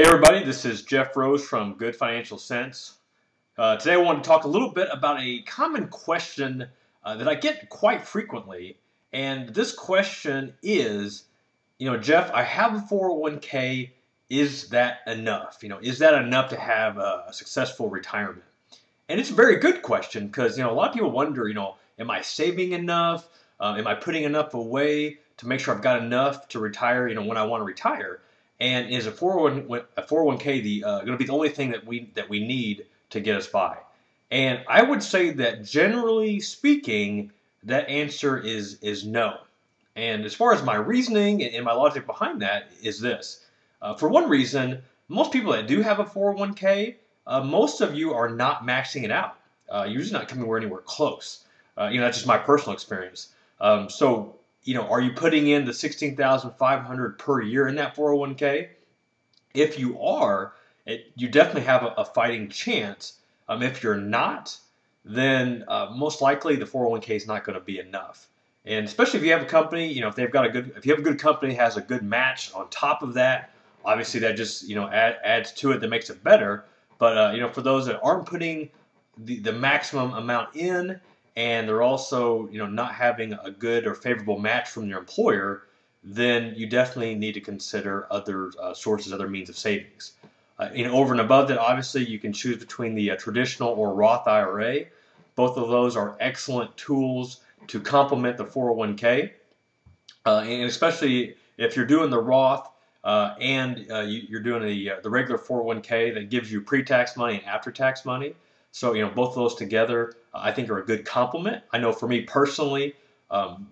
Hey everybody, this is Jeff Rose from Good Financial Sense. Today I want to talk a little bit about a common question that I get quite frequently. And this question is, Jeff, I have a 401k. Is that enough? Is that enough to have a successful retirement? And it's a very good question because, a lot of people wonder, am I saving enough? Am I putting enough away to make sure I've got enough to retire, when I want to retire? And is a 401k going to be the only thing that we need to get us by? And I would say that generally speaking, that answer is no. And as far as my reasoning and my logic behind that is this. For one reason, most people that do have a 401k, most of you are not maxing it out. You're usually not coming anywhere close. That's just my personal experience. Are you putting in the $16,500 per year in that 401k? If you are, you definitely have a fighting chance. If you're not, then most likely the 401k is not going to be enough. And especially if you have a company, if you have a good company that has a good match on top of that, obviously that just adds to it, that makes it better. But for those that aren't putting the maximum amount in, and they're also not having a good or favorable match from your employer, then you definitely need to consider other sources, other means of savings. Over and above that, obviously you can choose between the traditional or Roth IRA. Both of those are excellent tools to complement the 401k, and especially if you're doing the Roth and you're doing the regular 401k that gives you pre-tax money and after-tax money. So, both of those together, I think are a good complement. I know for me personally,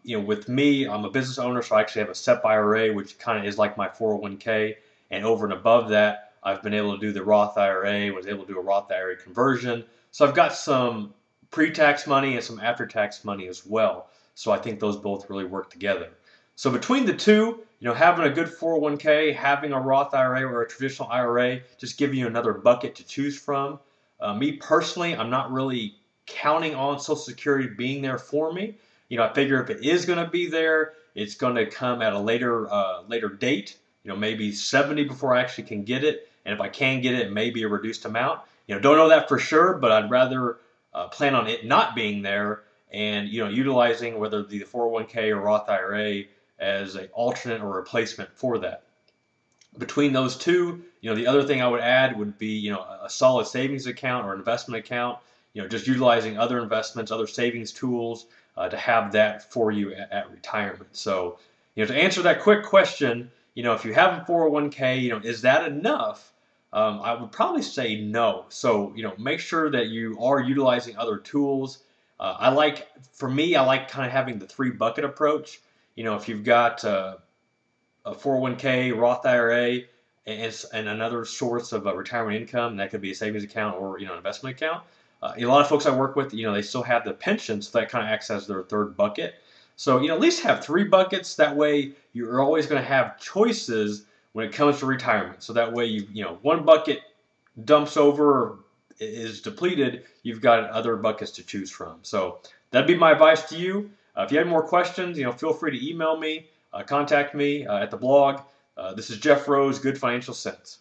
with me, I'm a business owner, so I actually have a SEP IRA, which kind of is like my 401k. And over and above that, I've been able to do the Roth IRA, was able to do a Roth IRA conversion. So I've got some pre-tax money and some after-tax money as well. So I think those both really work together. So between the two, having a good 401k, having a Roth IRA or a traditional IRA, just giving you another bucket to choose from. Me personally, I'm not really counting on Social Security being there for me. I figure if it is going to be there, it's going to come at a later date. Maybe 70 before I actually can get it, and if I can get it, maybe a reduced amount. Don't know that for sure, but I'd rather plan on it not being there and utilizing whether the 401k or Roth IRA as an alternate or replacement for that. Between those two, the other thing I would add would be, a solid savings account or investment account, just utilizing other investments, other savings tools to have that for you at retirement. So, to answer that quick question, if you have a 401k, is that enough? I would probably say no. So, make sure that you are utilizing other tools. For me, I like kind of having the 3-bucket approach. If you've got a 401k, Roth IRA, and another source of retirement income. That could be a savings account or an investment account. A lot of folks I work with, they still have the pension, so that kind of acts as their 3rd bucket. So at least have 3 buckets. That way you're always going to have choices when it comes to retirement. So that way one bucket dumps over or is depleted, you've got other buckets to choose from. So that'd be my advice to you. If you have more questions, feel free to email me. Contact me at the blog. This is Jeff Rose, Good Financial Sense.